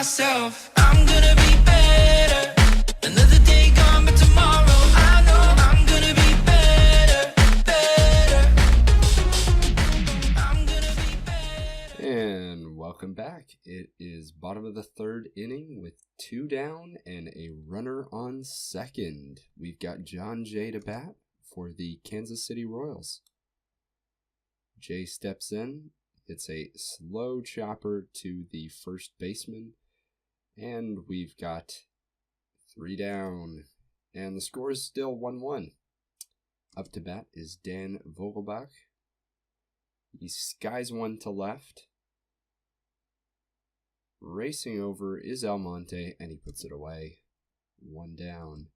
myself. I'm gonna be better. Another day gone, but tomorrow I know I'm gonna be better, better. I'm gonna be better. And welcome back. It is bottom of the third inning with 2 down and a runner on second. We've got John Jay to bat for the Kansas City Royals. Jay steps in. It's a slow chopper to the first baseman. And we've got 3 down. And the score is still 1-1. Up to bat is Dan Vogelbach. He skies one to left. Racing over is Almonte, and he puts it away. 1 down.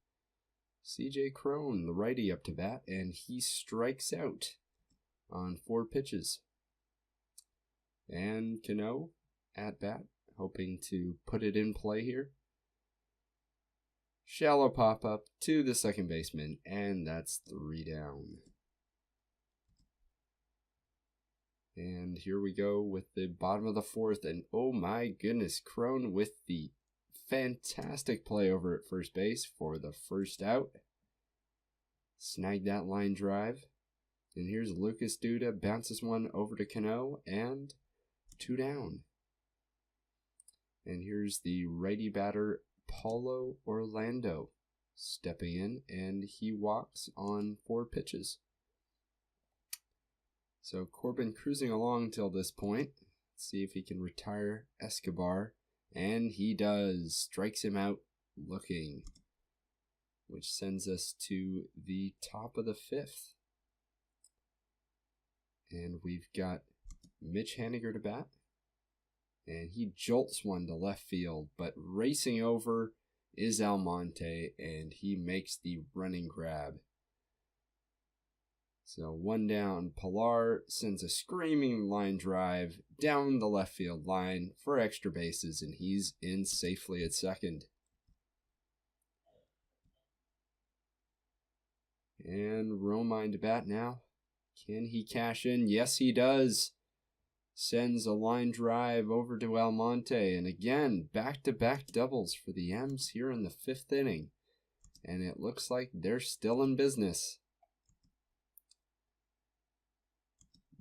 C.J. Crone, the righty, up to bat, and he strikes out on 4 pitches. And Cano at bat, hoping to put it in play here. Shallow pop-up to the second baseman, and that's 3 down. And here we go with the bottom of the fourth, and oh my goodness, Crone with the fantastic play over at first base for the first out. Snagged that line drive. And here's Lucas Duda, bounces one over to Cano, and 2 down. And here's the righty batter, Paulo Orlando, stepping in, and he walks on 4 pitches. So Corbin cruising along till this point. Let's see if he can retire Escobar. And he does. Strikes him out looking. Which sends us to the top of the 5th. And we've got Mitch Haniger to bat. And he jolts one to left field. But racing over is Almonte. And he makes the running grab. So 1 down. Pilar sends a screaming line drive down the left field line for extra bases, and he's in safely at second. And Romine to bat now. Can he cash in? Yes, he does. Sends a line drive over to Almonte, and again, back-to-back doubles for the M's here in the 5th inning. And it looks like they're still in business.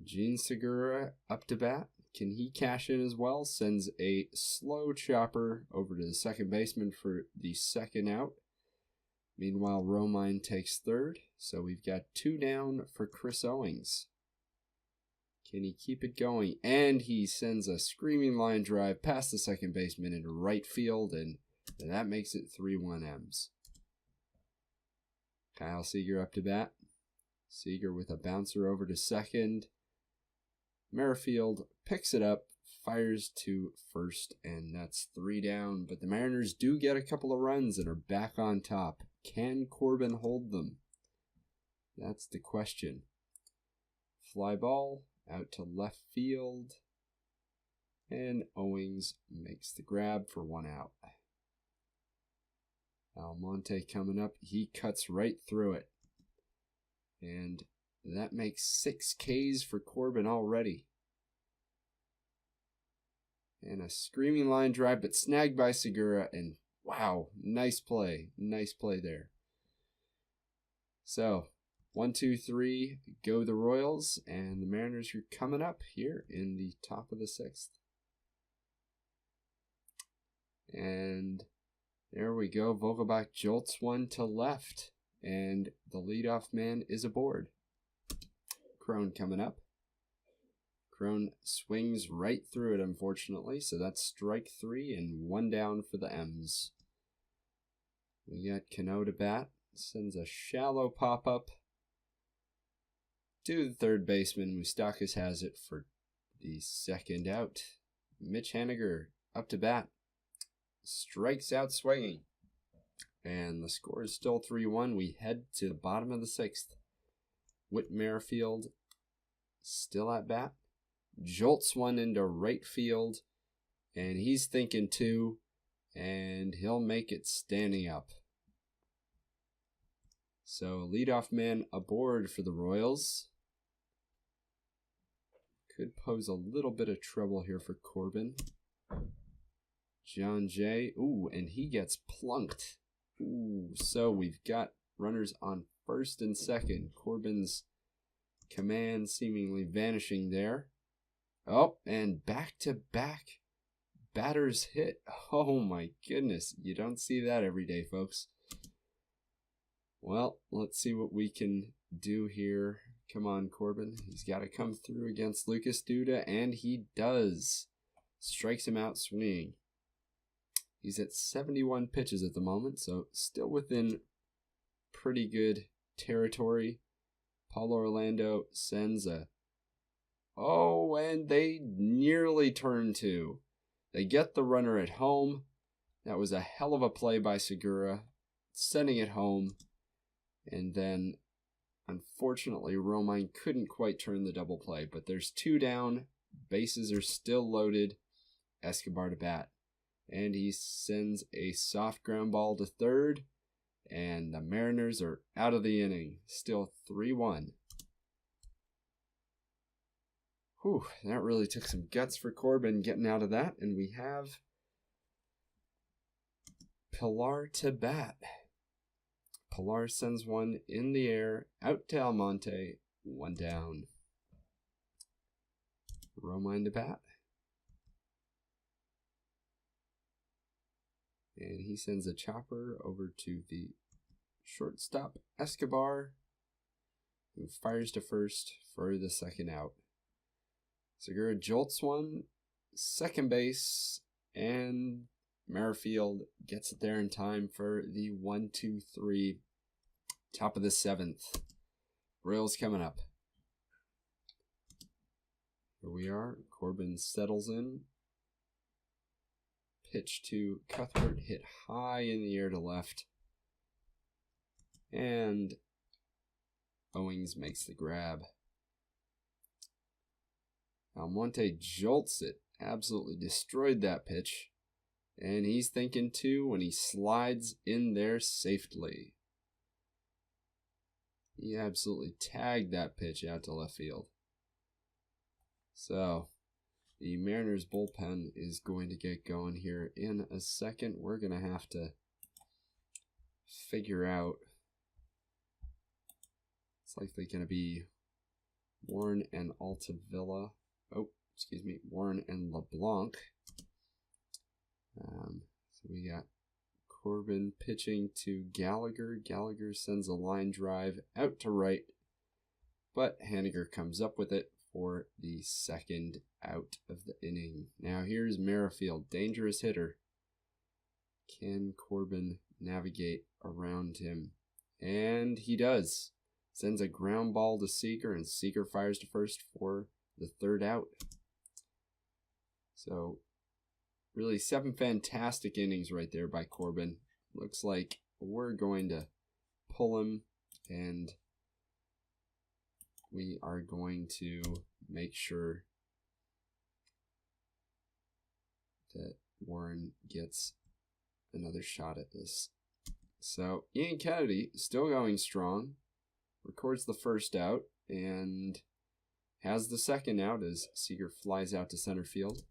Gene Segura up to bat. Can he cash in as well? Sends a slow chopper over to the second baseman for the second out. Meanwhile, Romine takes third. So we've got 2 down for Chris Owings. Can he keep it going? And he sends a screaming line drive past the second baseman into right field, and that makes it 3-1 M's. Kyle Seager up to bat. Seager with a bouncer over to second. Merrifield picks it up, fires to first, and that's 3 down. But the Mariners do get a couple of runs and are back on top. Can Corbin hold them? That's the question. Fly ball out to left field, and Owings makes the grab for 1 out. Almonte coming up, he cuts right through it. And that makes 6 Ks for Corbin already. And a screaming line drive, but snagged by Segura. And wow, nice play. Nice play there. So, 1, 2, 3, go the Royals. And the Mariners are coming up here in the top of the 6th. And there we go. Vogelbach jolts one to left. And the leadoff man is aboard. Crone coming up. Crone swings right through it, unfortunately. So that's strike 3 and 1 down for the M's. We got Cano to bat. Sends a shallow pop-up to the third baseman. Moustakas has it for the second out. Mitch Haniger up to bat. Strikes out swinging. And the score is still 3-1. We head to the bottom of the 6th. Whit Merrifield still at bat. Jolts one into right field. And he's thinking 2. And he'll make it standing up. So leadoff man aboard for the Royals. Could pose a little bit of trouble here for Corbin. John Jay. Ooh, and he gets plunked. Ooh, so we've got runners on first and second. Corbin's command seemingly vanishing there. Oh, and back-to-back batters hit. Oh my goodness. You don't see that every day, folks. Well, let's see what we can do here. Come on, Corbin. He's got to come through against Lucas Duda, and he does. Strikes him out swinging. He's at 71 pitches at the moment, so still within pretty good territory. Paulo Orlando sends a... Oh, and they nearly turn two. They get the runner at home. That was a hell of a play by Segura, sending it home. And then, unfortunately, Romine couldn't quite turn the double play. But there's two down. Bases are still loaded. Escobar to bat. And he sends a soft ground ball to third. And the Mariners are out of the inning. Still 3-1. Whew, that really took some guts for Corbin getting out of that. And we have Pilar to bat. Pilar sends one in the air, out to Almonte, one down. Romine to bat. And he sends a chopper over to the shortstop, Escobar, who fires to first for the second out. Segura jolts one, second base, and Merrifield gets it there in time for the 1-2-3, top of the seventh. Royals coming up. Here we are. Corbin settles in. Pitch to Cuthbert, hit high in the air to left. And Owings makes the grab. Almonte jolts it. Absolutely destroyed that pitch. And he's thinking too when he slides in there safely. He absolutely tagged that pitch out to left field. So, the Mariners bullpen is going to get going here in a second. We're going to have to figure out. It's likely going to be Warren and Altavilla. Warren and LeBlanc. So we got Corbin pitching to Gallagher. Gallagher sends a line drive out to right, but Haniger comes up with it for the second out of the inning. Now here's Merrifield, dangerous hitter. Can Corbin navigate around him? And he does. Sends a ground ball to Seager, and Seager fires to first for the third out. So, really 7 fantastic innings right there by Corbin. Looks like we're going to pull him, and we are going to make sure that Warren gets another shot at this. So, Ian Kennedy still going strong. Records the first out and has the second out as Seager flies out to center field.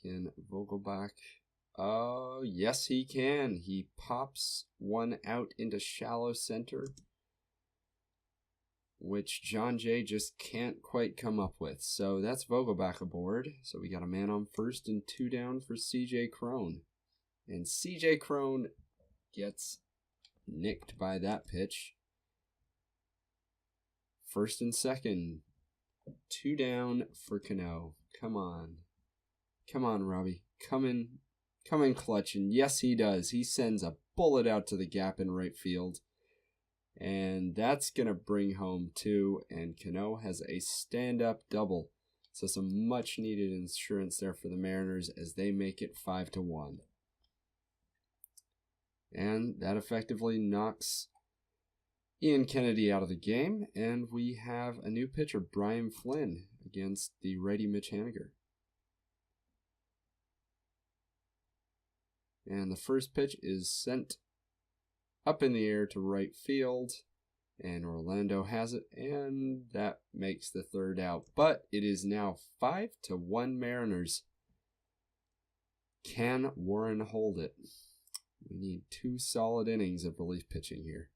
Can Vogelbach? Oh, yes, he can. He pops one out into shallow center, which John Jay just can't quite come up with. So that's Vogelbach aboard. So we got a man on first and 2 down for CJ Crone. And CJ Crone gets nicked by that pitch. First and second, 2 down for Cano. Come on. Come on, Robbie. Come in clutch. And yes, he does. He sends a bullet out to the gap in right field. And that's going to bring home 2. And Cano has a stand-up double. So some much-needed insurance there for the Mariners as they make it 5-1. And that effectively knocks Ian Kennedy out of the game. And we have a new pitcher, Brian Flynn, against the righty Mitch Haniger. And the first pitch is sent up in the air to right field. And Orlando has it, and that makes the third out. But it is now 5-1 Mariners. Can Warren hold it? We need 2 solid innings of relief pitching here.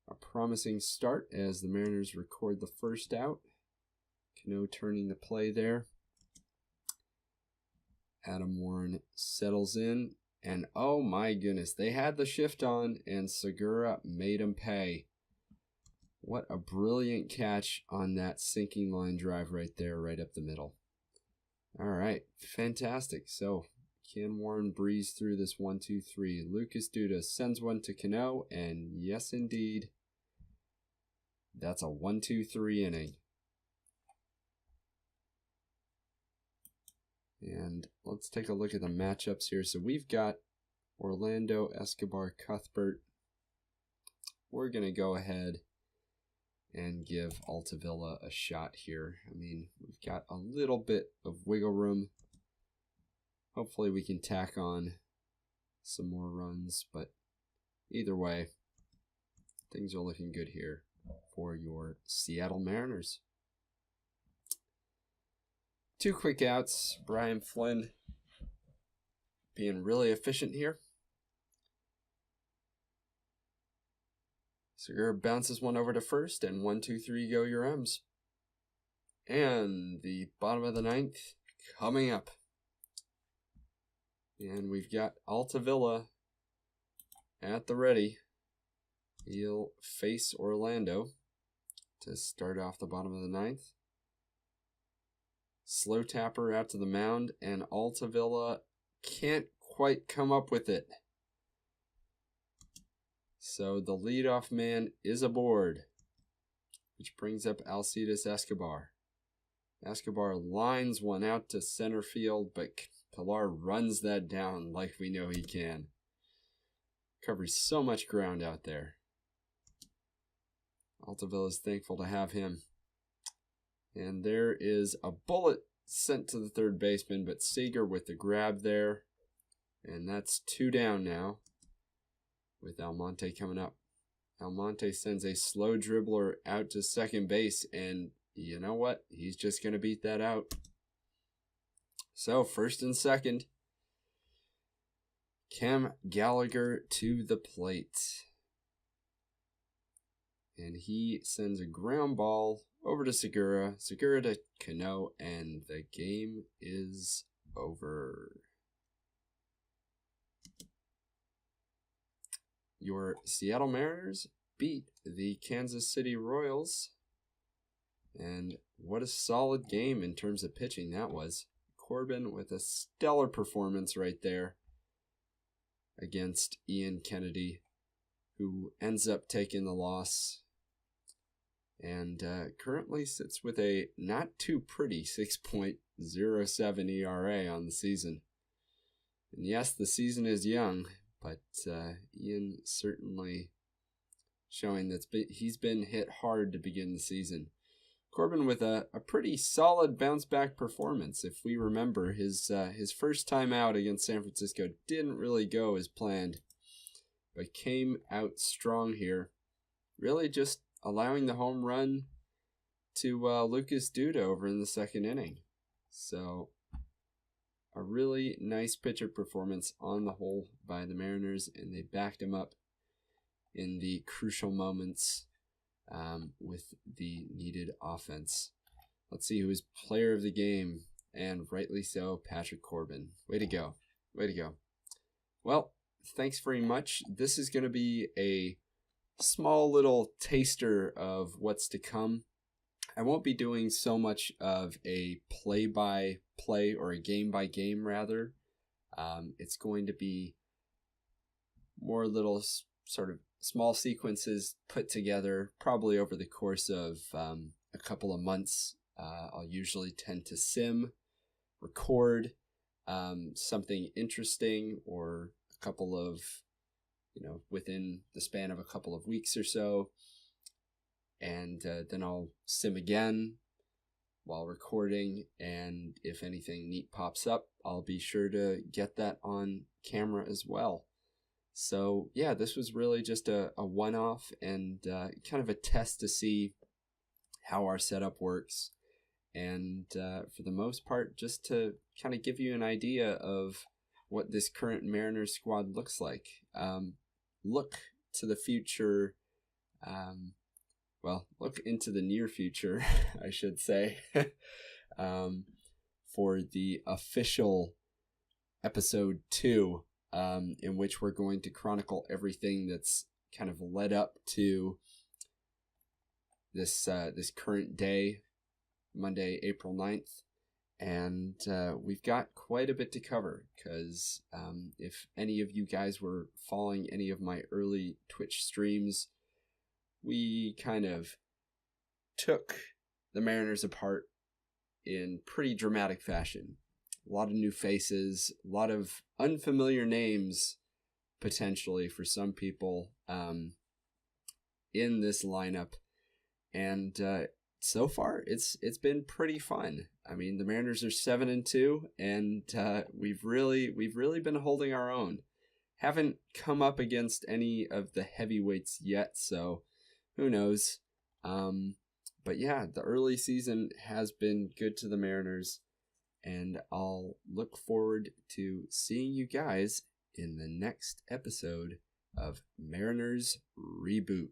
A promising start as the Mariners record the first out. Cano turning the play there. Adam Warren settles in. And oh my goodness, they had the shift on, and Segura made him pay. What a brilliant catch on that sinking line drive right there, right up the middle. All right, fantastic. So, can Warren breeze through this 1-2-3? Lucas Duda sends one to Cano, and yes, indeed, that's a 1-2-3 inning. And let's take a look at the matchups here. So we've got Orlando, Escobar, Cuthbert. We're going to go ahead and give Altavilla a shot here. I mean, we've got a little bit of wiggle room. Hopefully we can tack on some more runs, but either way, things are looking good here for your Seattle Mariners. 2 quick outs. Brian Flynn being really efficient here. Segura bounces one over to first, and 1-2-3 go your M's. And the bottom of the 9th coming up. And we've got Altavilla at the ready. He'll face Orlando to start off the bottom of the 9th. Slow tapper out to the mound, and Altavilla can't quite come up with it. So the leadoff man is aboard, which brings up Alcides Escobar. Escobar lines one out to center field, but Pilar runs that down like we know he can. Covers so much ground out there. Altavilla is thankful to have him. And there is a bullet sent to the third baseman, but Seager with the grab there. And that's 2 down now with Almonte coming up. Almonte sends a slow dribbler out to second base, and you know what? He's just going to beat that out. So, first and second. Cam Gallagher to the plate. And he sends a ground ball over to Segura. Segura to Cano, and the game is over. Your Seattle Mariners beat the Kansas City Royals. And what a solid game in terms of pitching that was. Corbin with a stellar performance right there against Ian Kennedy, who ends up taking the loss and currently sits with a not too pretty 6.07 ERA on the season. And yes, the season is young, but Ian certainly showing that he's been hit hard to begin the season. Corbin with a pretty solid bounce-back performance. If we remember, his first time out against San Francisco didn't really go as planned, but came out strong here. Really just allowing the home run to Lucas Duda over in the second inning. So, a really nice pitcher performance on the whole by the Mariners, and they backed him up in the crucial moments with the needed offense. Let's see who is player of the game, and rightly so, Patrick Corbin. Way to go. Way to go. Well, thanks very much. This is going to be a small little taster of what's to come. I won't be doing so much of a play-by-play or a game-by-game, rather. It's going to be more little sort of small sequences put together, probably over the course of a couple of months. I'll usually tend to record something interesting, or a couple of, within the span of a couple of weeks or so. And then I'll sim again while recording, and if anything neat pops up, I'll be sure to get that on camera as well. So yeah, this was really just a one-off and kind of a test to see how our setup works. And for the most part, just to kind of give you an idea of what this current Mariners squad looks like. Look to the future. Look into the near future, I should say, for the official episode 2, in which we're going to chronicle everything that's kind of led up to this current day, Monday, April 9th. And we've got quite a bit to cover because if any of you guys were following any of my early Twitch streams, we kind of took the Mariners apart in pretty dramatic fashion. A lot of new faces, a lot of unfamiliar names, potentially for some people, in this lineup. And so far, it's been pretty fun. I mean, the Mariners are 7-2, and we've really been holding our own. Haven't come up against any of the heavyweights yet, so who knows? But yeah, the early season has been good to the Mariners, and I'll look forward to seeing you guys in the next episode of Mariners Reboot.